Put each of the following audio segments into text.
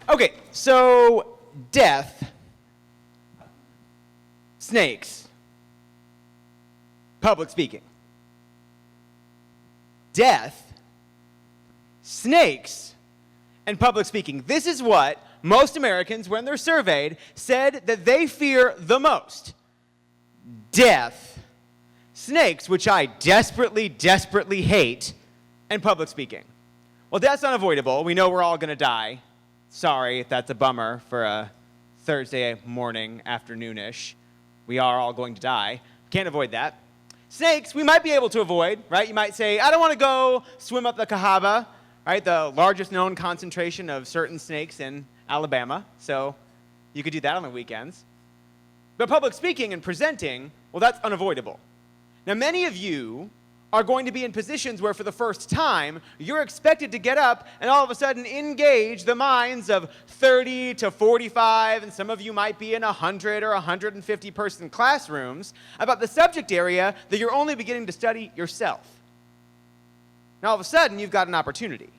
Okay, so death, snakes, public speaking. Death, snakes, and public speaking. This is what most Americans, when they're surveyed, said that they fear the most. Death, snakes, which I desperately, desperately hate, and public speaking. Well, death's unavoidable. We know we're all going to die. Sorry if that's a bummer for a Thursday morning, afternoonish. We are all going to die. Can't avoid that. Snakes, we might be able to avoid, right? You might say, I don't want to go swim up the Cahaba, right? The largest known concentration of certain snakes in Alabama. So you could do that on the weekends. But public speaking and presenting, well, that's unavoidable. Now, many of you are going to be in positions where for the first time, you're expected to get up and all of a sudden engage the minds of 30 to 45, and some of you might be in 100 or 150 person classrooms about the subject area that you're only beginning to study yourself. Now all of a sudden, you've got an opportunity.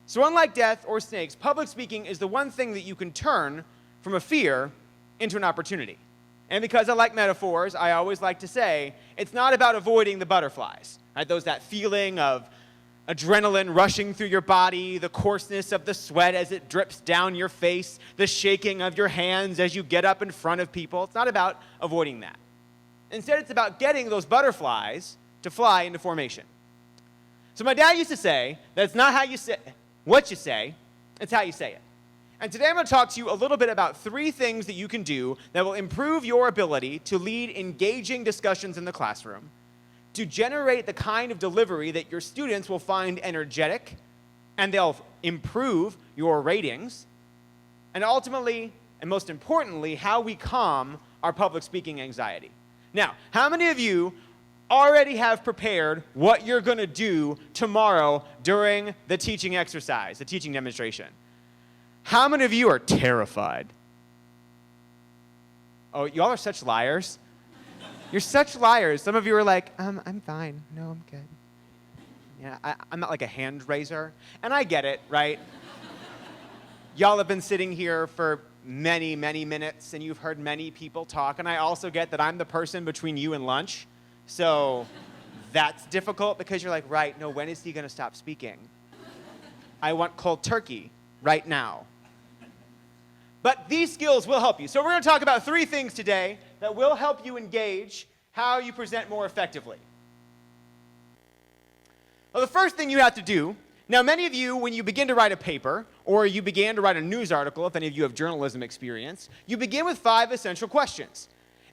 So unlike death or snakes, public speaking is the one thing that you can turn from a fear into an opportunity. And because I like metaphors, I always like to say, it's not about avoiding the butterflies, right? That feeling of adrenaline rushing through your body, the coarseness of the sweat as it drips down your face, the shaking of your hands as you get up in front of people. It's not about avoiding that. Instead, it's about getting those butterflies to fly into formation. So my dad used to say that it's not how you say what you say, it's how you say it. And today I'm going to talk to you a little bit about 3 things that you can do that will improve your ability to lead engaging discussions in the classroom, to generate the kind of delivery that your students will find energetic, and they'll improve your ratings, and ultimately, and most importantly, how we calm our public speaking anxiety. Now, how many of you already have prepared what you're going to do tomorrow during the teaching exercise, the teaching demonstration? How many of you are terrified? Oh, y'all are such liars. You're such liars. Some of you are like, I'm fine. No, I'm good. Yeah, I'm not like a hand raiser. And I get it, right? Y'all have been sitting here for many, many minutes, and you've heard many people talk. And I also get that I'm the person between you and lunch. So that's difficult because you're like, right, no, when is he going to stop speaking? I want cold turkey right now. But these skills will help you. So we're going to talk about 3 things today that will help you engage how you present more effectively. Well, the first thing you have to do, now many of you, when you begin to write a paper, or you begin to write a news article, if any of you have journalism experience, you begin with 5 essential questions.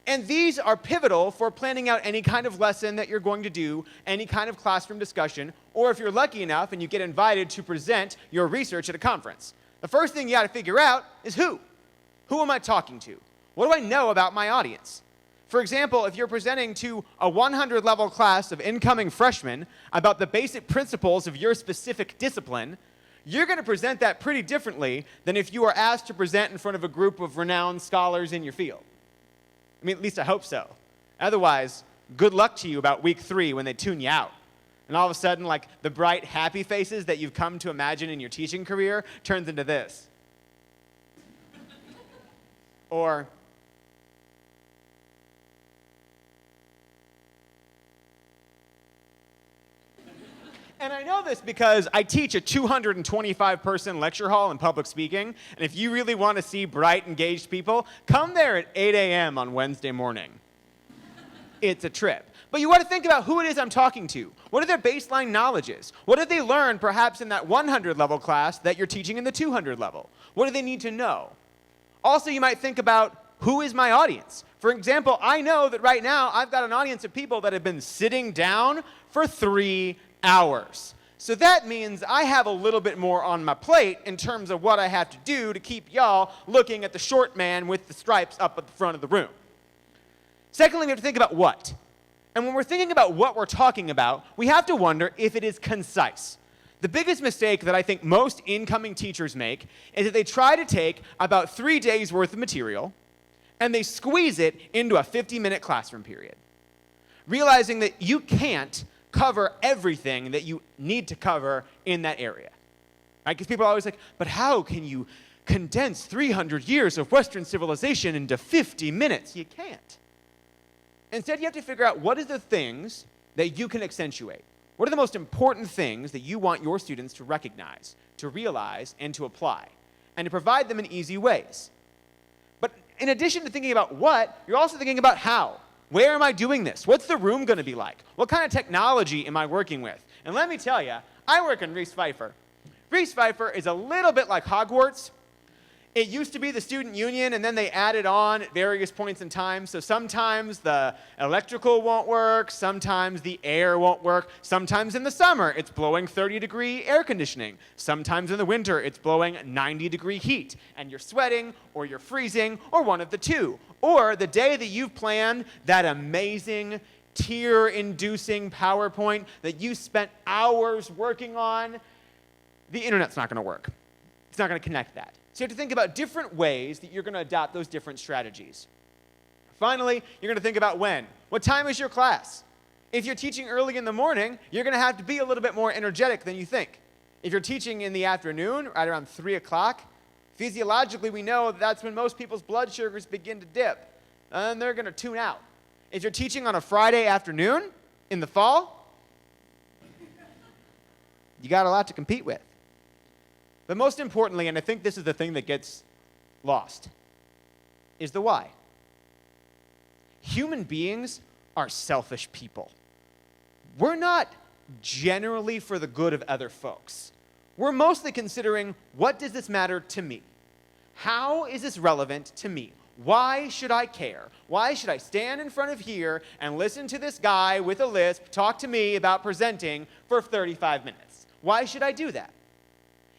And these are pivotal for planning out any kind of lesson that you're going to do, any kind of classroom discussion, or if you're lucky enough and you get invited to present your research at a conference. The first thing you got to figure out is who. Who am I talking to? What do I know about my audience? For example, if you're presenting to a 100-level class of incoming freshmen about the basic principles of your specific discipline, you're going to present that pretty differently than if you are asked to present in front of a group of renowned scholars in your field. I mean, at least I hope so. Otherwise, good luck to you about week 3 when they tune you out. And all of a sudden, like, the bright, happy faces that you've come to imagine in your teaching career turns into this. Or, and I know this because I teach a 225-person lecture hall in public speaking, and if you really want to see bright, engaged people, come there at 8 a.m. on Wednesday morning. It's a trip. But you want to think about who it is I'm talking to. What are their baseline knowledges? What did they learn perhaps in that 100-level class that you're teaching in the 200 level? What do they need to know? Also, you might think about who is my audience? For example, I know that right now I've got an audience of people that have been sitting down for 3 hours. So that means I have a little bit more on my plate in terms of what I have to do to keep y'all looking at the short man with the stripes up at the front of the room. Secondly, we have to think about what. And when we're thinking about what we're talking about, we have to wonder if it is concise. The biggest mistake that I think most incoming teachers make is that they try to take about 3 days' worth of material and they squeeze it into a 50-minute classroom period, realizing that you can't cover everything that you need to cover in that area. Right? Because people are always like, but how can you condense 300 years of Western civilization into 50 minutes. You can't. Instead, you have to figure out what are the things that you can accentuate. What are the most important things that you want your students to recognize, to realize, and to apply, and to provide them in easy ways? But in addition to thinking about what, you're also thinking about how. Where am I doing this? What's the room going to be like? What kind of technology am I working with? And let me tell you, I work in Reese-Pfeiffer. Reese-Pfeiffer is a little bit like Hogwarts. It used to be the student union, and then they added on at various points in time. So sometimes the electrical won't work, sometimes the air won't work, sometimes in the summer it's blowing 30-degree air conditioning, sometimes in the winter it's blowing 90-degree heat, and you're sweating, or you're freezing, or one of the two. Or the day that you've planned that amazing, tear-inducing PowerPoint that you spent hours working on, the internet's not going to work. It's not going to connect that. So you have to think about different ways that you're going to adopt those different strategies. Finally, you're going to think about when. What time is your class? If you're teaching early in the morning, you're going to have to be a little bit more energetic than you think. If you're teaching in the afternoon, right around 3 o'clock, physiologically we know that's when most people's blood sugars begin to dip, and they're going to tune out. If you're teaching on a Friday afternoon in the fall, you got a lot to compete with. But most importantly, and I think this is the thing that gets lost, is the why. Human beings are selfish people. We're not generally for the good of other folks. We're mostly considering, what does this matter to me? How is this relevant to me? Why should I care? Why should I stand in front of here and listen to this guy with a lisp talk to me about presenting for 35 minutes? Why should I do that?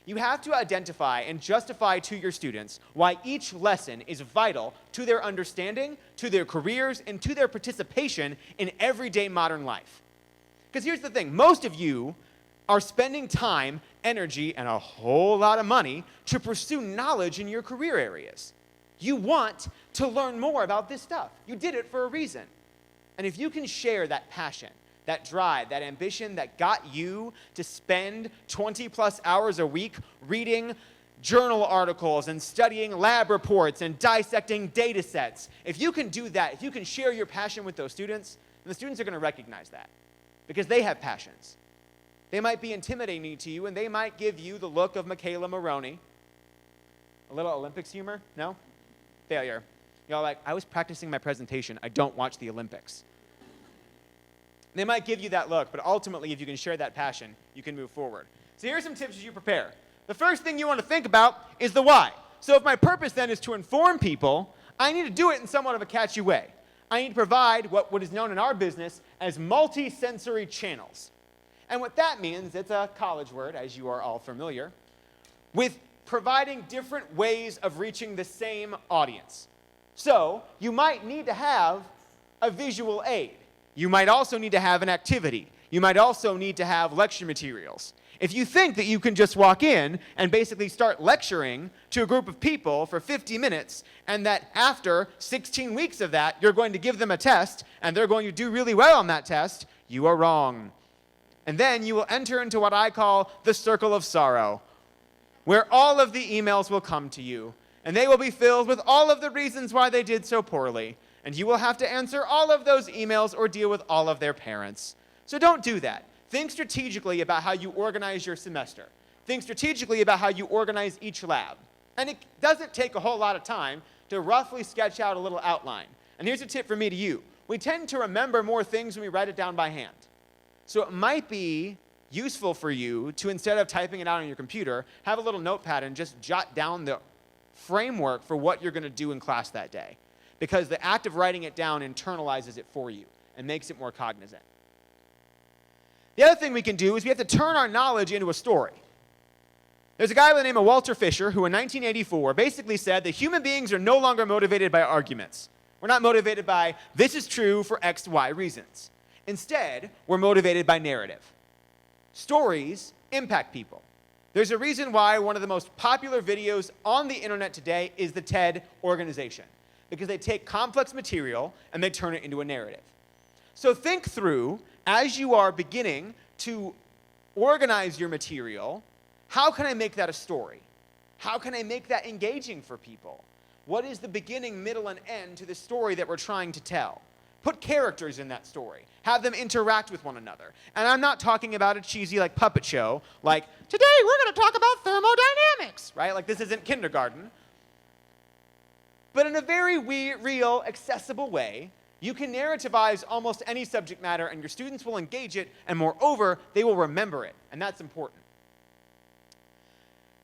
You have to identify and justify to your students why each lesson is vital to their understanding, to their careers, and to their participation in everyday modern life. Because here's the thing, most of you are spending time, energy, and a whole lot of money to pursue knowledge in your career areas. You want to learn more about this stuff. You did it for a reason. And if you can share that passion, that drive, that ambition that got you to spend 20-plus hours a week reading journal articles and studying lab reports and dissecting data sets, if you can do that, if you can share your passion with those students, then the students are going to recognize that because they have passions. They might be intimidating to you, and they might give you the look of Michaela Maroney. A little Olympics humor? No? Failure. Y'all like, I was practicing my presentation. I don't watch the Olympics. They might give you that look, but ultimately, if you can share that passion, you can move forward. So here's some tips as you prepare. The first thing you want to think about is the why. So if my purpose then is to inform people, I need to do it in somewhat of a catchy way. I need to provide what is known in our business as multi-sensory channels. And what that means, it's a college word, as you are all familiar, with providing different ways of reaching the same audience. So you might need to have a visual aid. You might also need to have an activity. You might also need to have lecture materials. If you think that you can just walk in and basically start lecturing to a group of people for 50 minutes, and that after 16 weeks of that, you're going to give them a test, and they're going to do really well on that test, you are wrong. And then you will enter into what I call the circle of sorrow, where all of the emails will come to you, and they will be filled with all of the reasons why they did so poorly. And you will have to answer all of those emails or deal with all of their parents. So don't do that. Think strategically about how you organize your semester. Think strategically about how you organize each lab. And it doesn't take a whole lot of time to roughly sketch out a little outline. And here's a tip from me to you. We tend to remember more things when we write it down by hand. So it might be useful for you to, instead of typing it out on your computer, have a little notepad and just jot down the framework for what you're going to do in class that day. Because the act of writing it down internalizes it for you and makes it more cognizant. The other thing we can do is we have to turn our knowledge into a story. There's a guy by the name of Walter Fisher who in 1984 basically said that human beings are no longer motivated by arguments. We're not motivated by, this is true for X, Y reasons. Instead, we're motivated by narrative. Stories impact people. There's a reason why one of the most popular videos on the internet today is the TED organization. Because they take complex material and they turn it into a narrative. So think through, as you are beginning to organize your material, how can I make that a story? How can I make that engaging for people? What is the beginning, middle, and end to the story that we're trying to tell? Put characters in that story. Have them interact with one another. And I'm not talking about a cheesy like puppet show, like, today we're going to talk about thermodynamics, right? Like this isn't kindergarten. But in a very real, accessible way, you can narrativize almost any subject matter and your students will engage it, and moreover, they will remember it. And that's important.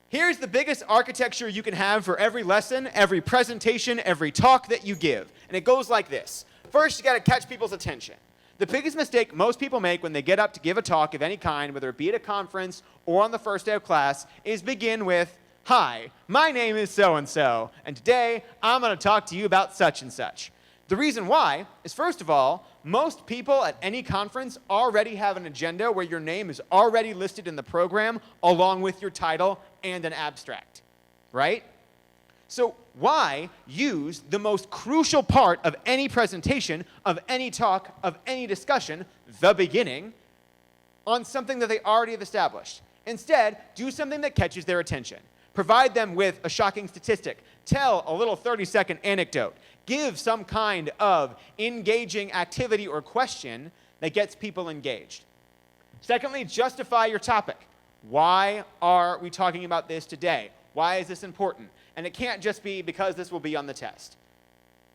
Here's the biggest architecture you can have for every lesson, every presentation, every talk that you give. And it goes like this. First, you got to catch people's attention. The biggest mistake most people make when they get up to give a talk of any kind, whether it be at a conference or on the first day of class, is begin with, "Hi, my name is so-and-so, and today I'm going to talk to you about such and such." The reason why is, first of all, most people at any conference already have an agenda where your name is already listed in the program along with your title and an abstract, right? So why use the most crucial part of any presentation, of any talk, of any discussion, the beginning, on something that they already have established? Instead, do something that catches their attention. Provide them with a shocking statistic. Tell a little 30-second anecdote. Give some kind of engaging activity or question that gets people engaged. Secondly, justify your topic. Why are we talking about this today? Why is this important? And it can't just be because this will be on the test.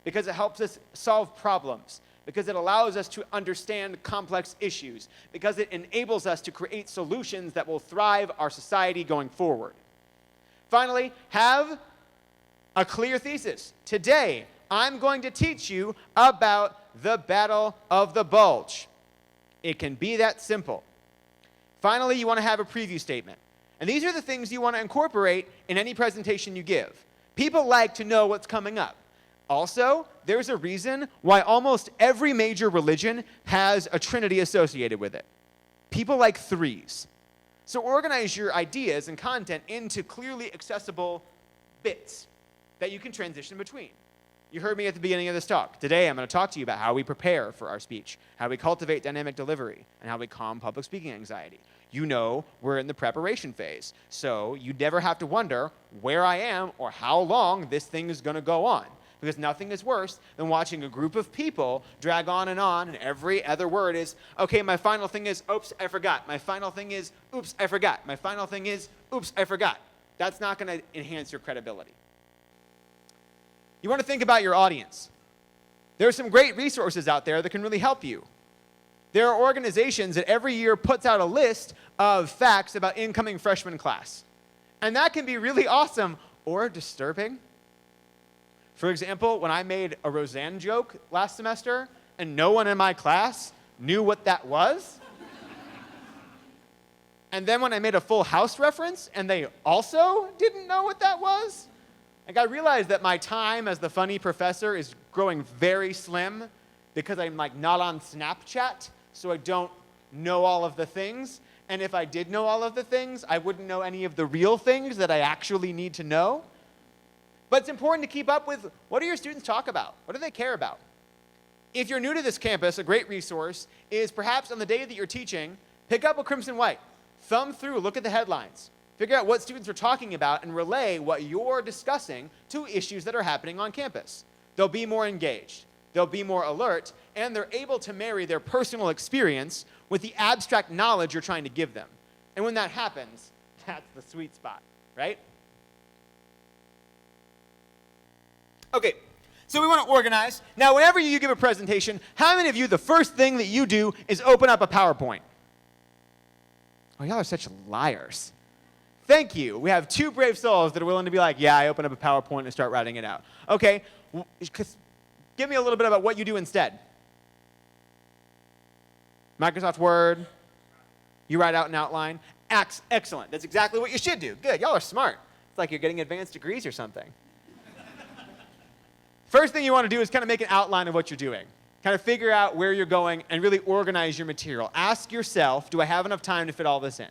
Because it helps us solve problems. Because it allows us to understand complex issues. Because it enables us to create solutions that will thrive our society going forward. Finally, have a clear thesis. Today, I'm going to teach you about the Battle of the Bulge. It can be that simple. Finally, you want to have a preview statement. And these are the things you want to incorporate in any presentation you give. People like to know what's coming up. Also, there's a reason why almost every major religion has a trinity associated with it. People like threes. So organize your ideas and content into clearly accessible bits that you can transition between. You heard me at the beginning of this talk. Today, I'm going to talk to you about how we prepare for our speech, how we cultivate dynamic delivery, and how we calm public speaking anxiety. You know we're in the preparation phase, so you never have to wonder where I am or how long this thing is going to go on, because nothing is worse than watching a group of people drag on, and every other word is, okay, my final thing is, oops, I forgot. My final thing is, oops, I forgot. My final thing is, oops, I forgot. That's not going to enhance your credibility. You want to think about your audience. There are some great resources out there that can really help you. There are organizations that every year puts out a list of facts about incoming freshman class. And that can be really awesome or disturbing. For example, when I made a Roseanne joke last semester and no one in my class knew what that was. And then when I made a Full House reference and they also didn't know what that was. Like, I realized that my time as the funny professor is growing very slim because I'm like not on Snapchat, so I don't know all of the things. And if I did know all of the things, I wouldn't know any of the real things that I actually need to know. But it's important to keep up with, what do your students talk about? What do they care about? If you're new to this campus, a great resource is perhaps on the day that you're teaching, pick up a Crimson White. Thumb through, look at the headlines. Figure out what students are talking about and relay what you're discussing to issues that are happening on campus. They'll be more engaged. They'll be more alert, and they're able to marry their personal experience with the abstract knowledge you're trying to give them. And when that happens, that's the sweet spot, right? Okay, so we want to organize. Now, whenever you give a presentation, how many of you, the first thing that you do is open up a PowerPoint? Oh, y'all are such liars. Thank you. We have two brave souls that are willing to be like, yeah, I open up a PowerPoint and start writing it out. Okay, give me a little bit about what you do instead. Microsoft Word. You write out an outline. Excellent. That's exactly what you should do. Good. Y'all are smart. It's like you're getting advanced degrees or something. First thing you want to do is kind of make an outline of what you're doing. Kind of figure out where you're going and really organize your material. Ask yourself, do I have enough time to fit all this in?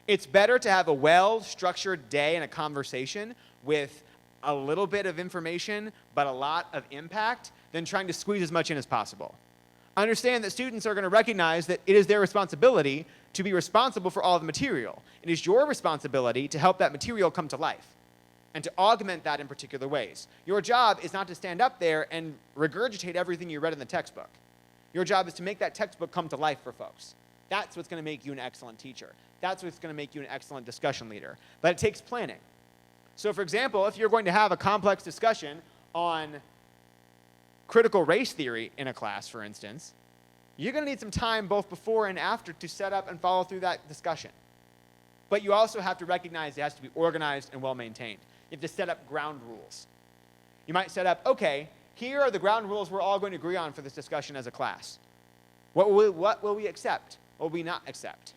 It's better to have a well-structured day and a conversation with a little bit of information but a lot of impact than trying to squeeze as much in as possible. Understand that students are going to recognize that it is their responsibility to be responsible for all the material. It is your responsibility to help that material come to life and to augment that in particular ways. Your job is not to stand up there and regurgitate everything you read in the textbook. Your job is to make that textbook come to life for folks. That's what's going to make you an excellent teacher. That's what's going to make you an excellent discussion leader. But it takes planning. So for example, if you're going to have a complex discussion on critical race theory in a class, for instance, you're going to need some time both before and after to set up and follow through that discussion. But you also have to recognize it has to be organized and well-maintained. You have to set up ground rules. You might set up, okay, here are the ground rules we're all going to agree on for this discussion as a class. What will we accept? What will we not accept?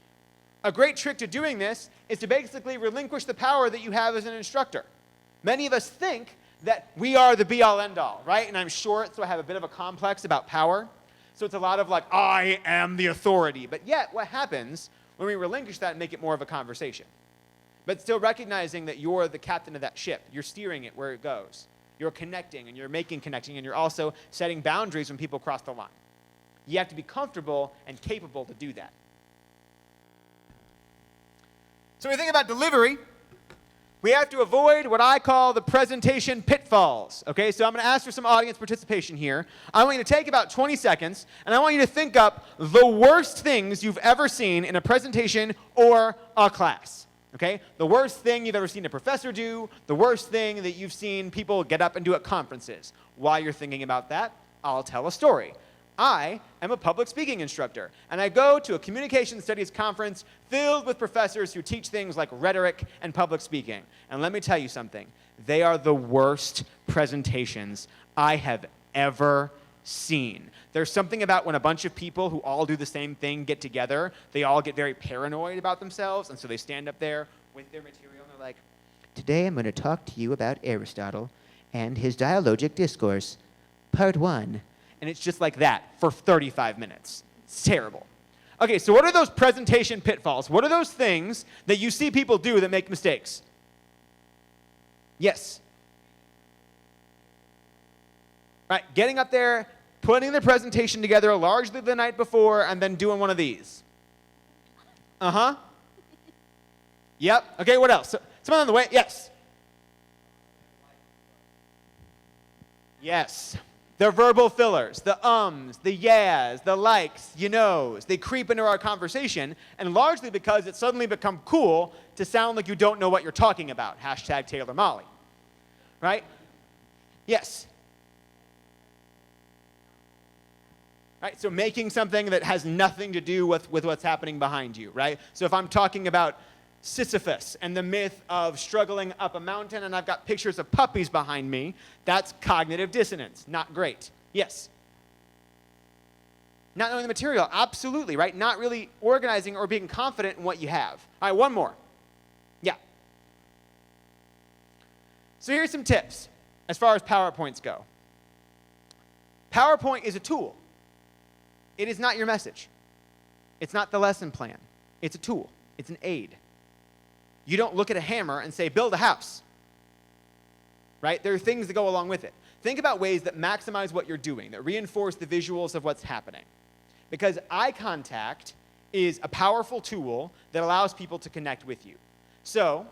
A great trick to doing this is to basically relinquish the power that you have as an instructor. Many of us think that we are the be-all, end-all, right? And I'm short, so I have a bit of a complex about power. So it's a lot of like, I am the authority. But yet, what happens when we relinquish that and make it more of a conversation? But still recognizing that you're the captain of that ship. You're steering it where it goes. You're connecting, and you're making connecting, and you're also setting boundaries when people cross the line. You have to be comfortable and capable to do that. So when we think about delivery, we have to avoid what I call the presentation pitfalls. Okay, so I'm going to ask for some audience participation here. I want you to take about 20 seconds, and I want you to think up the worst things you've ever seen in a presentation or a class. Okay, the worst thing you've ever seen a professor do, the worst thing that you've seen people get up and do at conferences. While you're thinking about that, I'll tell a story. I am a public speaking instructor, and I go to a communication studies conference filled with professors who teach things like rhetoric and public speaking. And let me tell you something. They are the worst presentations I have ever seen. There's something about when a bunch of people who all do the same thing get together, they all get very paranoid about themselves, and so they stand up there with their material, and they're like, today I'm going to talk to you about Aristotle and his dialogic discourse, part 1. And it's just like that for 35 minutes. It's terrible. Okay, so what are those presentation pitfalls? What are those things that you see people do that make mistakes? Yes. Right, getting up there, putting the presentation together largely the night before, and then doing one of these. Uh-huh. Yep. Okay, what else? Someone on the way? Yes. Yes. The verbal fillers, the ums, the yeahs, the likes, you knows, they creep into our conversation, and largely because it's suddenly become cool to sound like you don't know what you're talking about. Hashtag Taylor Molly. Right? Yes. Right? So making something that has nothing to do with what's happening behind you, right? So if I'm talking about Sisyphus and the myth of struggling up a mountain and I've got pictures of puppies behind me, that's cognitive dissonance. Not great. Yes. Not knowing the material, absolutely, right? Not really organizing or being confident in what you have. All right, one more. Yeah. So here's some tips as far as PowerPoints go. PowerPoint is a tool. It is not your message. It's not the lesson plan. It's a tool. It's an aid. You don't look at a hammer and say, build a house. Right? There are things that go along with it. Think about ways that maximize what you're doing, that reinforce the visuals of what's happening. Because eye contact is a powerful tool that allows people to connect with you. So,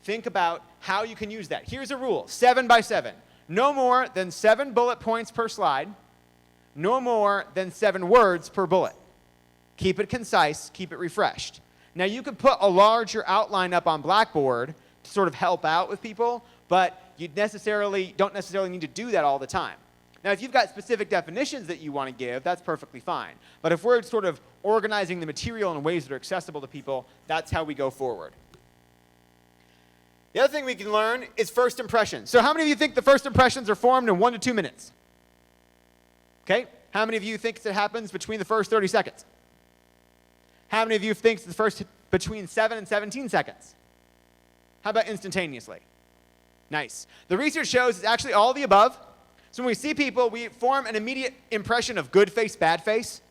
think about how you can use that. Here's a rule, 7 by 7. No more than 7 bullet points per slide. No more than 7 words per bullet. Keep it concise, keep it refreshed. Now, you could put a larger outline up on Blackboard to sort of help out with people, but you don't necessarily need to do that all the time. Now, if you've got specific definitions that you want to give, that's perfectly fine. But if we're sort of organizing the material in ways that are accessible to people, that's how we go forward. The other thing we can learn is first impressions. So how many of you think the first impressions are formed in 1 to 2 minutes? Okay? How many of you think it happens between the first 30 seconds? How many of you think it's the first between 7 and 17 seconds? How about instantaneously? Nice. The research shows it's actually all the above. So when we see people, we form an immediate impression of good face, bad face,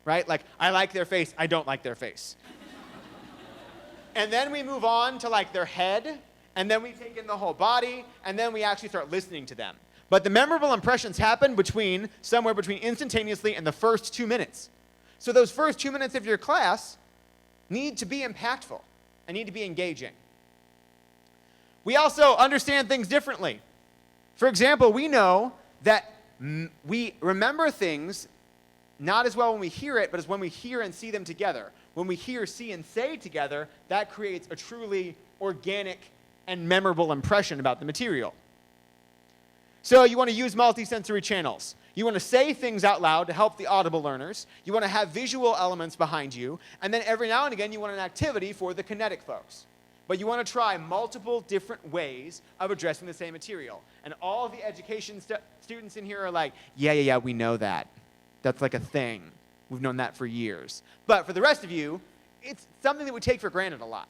right? Like, I like their face, I don't like their face. And then we move on to like their head, and then we take in the whole body, and then we actually start listening to them. But the memorable impressions happen somewhere between instantaneously and the first 2 minutes. So those first 2 minutes of your class, need to be impactful and need to be engaging. We also understand things differently. For example, we know that we remember things not as well when we hear it, but as when we hear and see them together. When we hear, see, and say together, that creates a truly organic and memorable impression about the material. So you want to use multisensory channels. You want to say things out loud to help the audible learners. You want to have visual elements behind you. And then every now and again, you want an activity for the kinetic folks. But you want to try multiple different ways of addressing the same material. And all the education students in here are like, yeah, we know that. That's like a thing. We've known that for years. But for the rest of you, it's something that we take for granted a lot.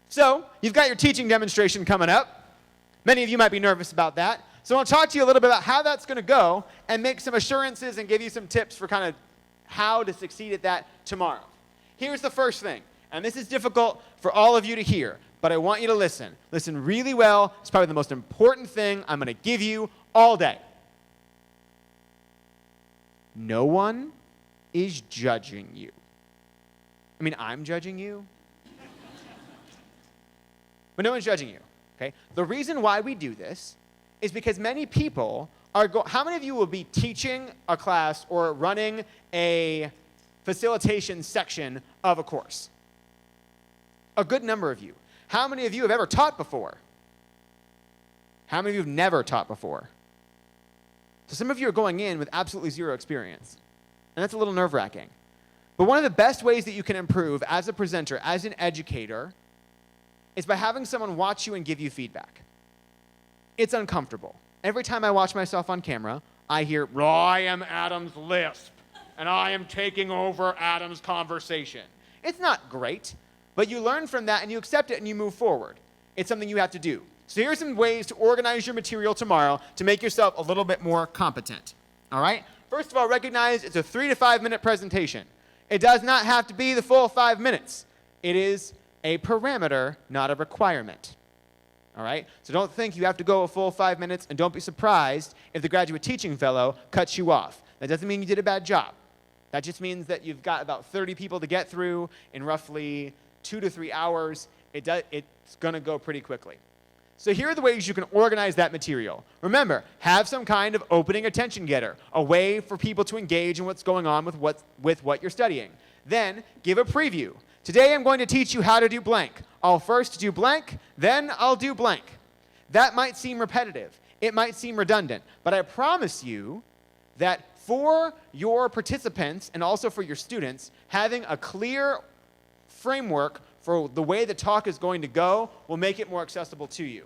So you've got your teaching demonstration coming up. Many of you might be nervous about that. So I want to talk to you a little bit about how that's going to go and make some assurances and give you some tips for kind of how to succeed at that tomorrow. Here's the first thing. And this is difficult for all of you to hear, but I want you to listen. Listen really well. It's probably the most important thing I'm going to give you all day. No one is judging you. I mean, I'm judging you. But no one's judging you, okay? The reason why we do this is because many people are how many of you will be teaching a class or running a facilitation section of a course? A good number of you. How many of you have ever taught before? How many of you have never taught before? So some of you are going in with absolutely zero experience. And that's a little nerve-wracking. But one of the best ways that you can improve as a presenter, as an educator, is by having someone watch you and give you feedback. It's uncomfortable. Every time I watch myself on camera, I hear, I am Adam's lisp, and I am taking over Adam's conversation. It's not great, but you learn from that and you accept it and you move forward. It's something you have to do. So here's some ways to organize your material tomorrow to make yourself a little bit more competent. All right? First of all, recognize it's a 3 to 5 minute presentation. It does not have to be the full 5 minutes. It is a parameter, not a requirement. All right? So don't think you have to go a full 5 minutes, and don't be surprised if the graduate teaching fellow cuts you off. That doesn't mean you did a bad job. That just means that you've got about 30 people to get through in roughly 2 to 3 hours. It's going to go pretty quickly. So here are the ways you can organize that material. Remember, have some kind of opening attention getter, a way for people to engage in what's going on with what you're studying. Then give a preview. Today I'm going to teach you how to do blank. I'll first do blank, then I'll do blank. That might seem repetitive. It might seem redundant. But I promise you that for your participants and also for your students, having a clear framework for the way the talk is going to go will make it more accessible to you.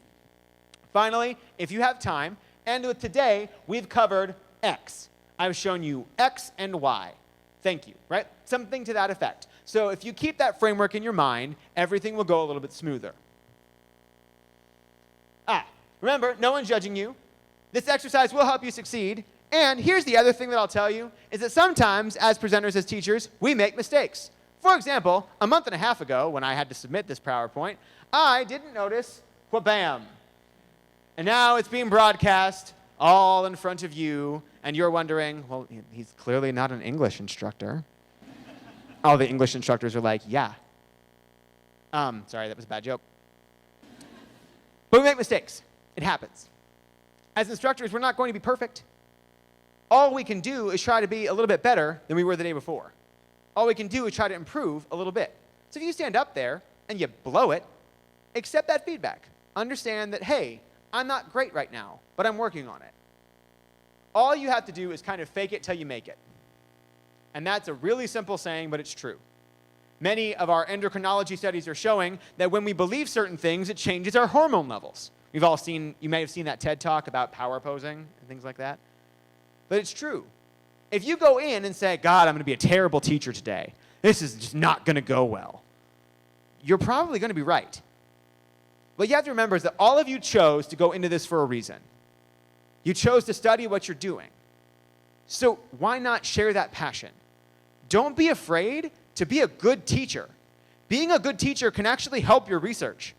Finally, if you have time, and with today, we've covered X. I've shown you X and Y. Thank you, right? Something to that effect. So if you keep that framework in your mind, everything will go a little bit smoother. Remember, no one's judging you. This exercise will help you succeed. And here's the other thing that I'll tell you, is that sometimes, as presenters, as teachers, we make mistakes. For example, a month and a half ago, when I had to submit this PowerPoint, I didn't notice wha-bam. And now it's being broadcast all in front of you, and you're wondering, well, he's clearly not an English instructor. All the English instructors are like, yeah. Sorry, that was a bad joke. But we make mistakes. It happens. As instructors, we're not going to be perfect. All we can do is try to be a little bit better than we were the day before. All we can do is try to improve a little bit. So if you stand up there and you blow it, accept that feedback. Understand that, hey, I'm not great right now, but I'm working on it. All you have to do is kind of fake it till you make it. And that's a really simple saying, but it's true. Many of our endocrinology studies are showing that when we believe certain things, it changes our hormone levels. You may have seen that TED Talk about power posing and things like that. But it's true. If you go in and say, God, I'm going to be a terrible teacher today, this is just not going to go well, you're probably going to be right. What you have to remember is that all of you chose to go into this for a reason. You chose to study what you're doing. So why not share that passion? Don't be afraid to be a good teacher. Being a good teacher can actually help your research.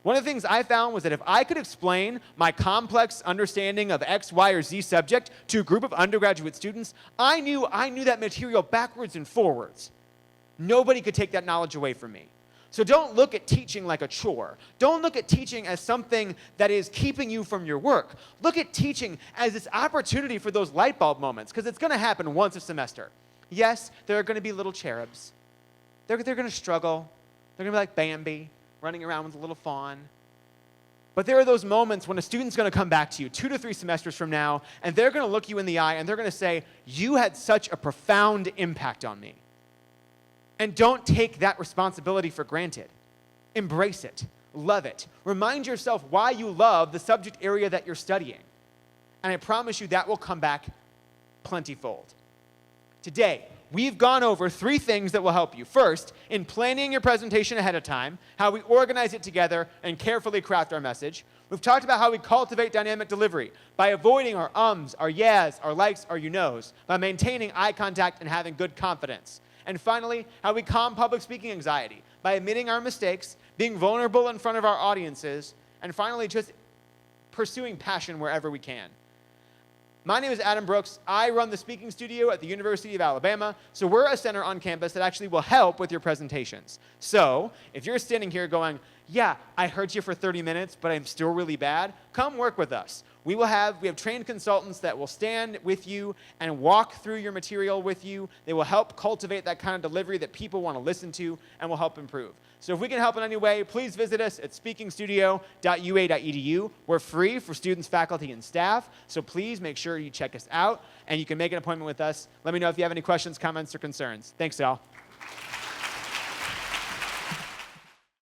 One of the things I found was that if I could explain my complex understanding of X, Y, or Z subject to a group of undergraduate students, I knew that material backwards and forwards. Nobody could take that knowledge away from me. So don't look at teaching like a chore. Don't look at teaching as something that is keeping you from your work. Look at teaching as this opportunity for those light bulb moments, because it's going to happen once a semester. Yes, there are going to be little cherubs. They're going to struggle. They're going to be like Bambi, running around with a little fawn. But there are those moments when a student's going to come back to you 2 to 3 semesters from now, and they're going to look you in the eye, and they're going to say, you had such a profound impact on me. And don't take that responsibility for granted. Embrace it. Love it. Remind yourself why you love the subject area that you're studying. And I promise you that will come back plentyfold. Today, we've gone over 3 things that will help you. First, in planning your presentation ahead of time, how we organize it together and carefully craft our message. We've talked about how we cultivate dynamic delivery by avoiding our ums, our yes, our likes, our you knows, by maintaining eye contact and having good confidence. And finally, how we calm public speaking anxiety by admitting our mistakes, being vulnerable in front of our audiences, and finally, just pursuing passion wherever we can. My name is Adam Brooks. I run the speaking studio at the University of Alabama, so we're a center on campus that actually will help with your presentations. So if you're standing here going, yeah, I heard you for 30 minutes, but I'm still really bad, come work with us. We have trained consultants that will stand with you and walk through your material with you. They will help cultivate that kind of delivery that people want to listen to and will help improve. So if we can help in any way, please visit us at speakingstudio.ua.edu. We're free for students, faculty, and staff, so please make sure you check us out, and you can make an appointment with us. Let me know if you have any questions, comments, or concerns. Thanks, y'all.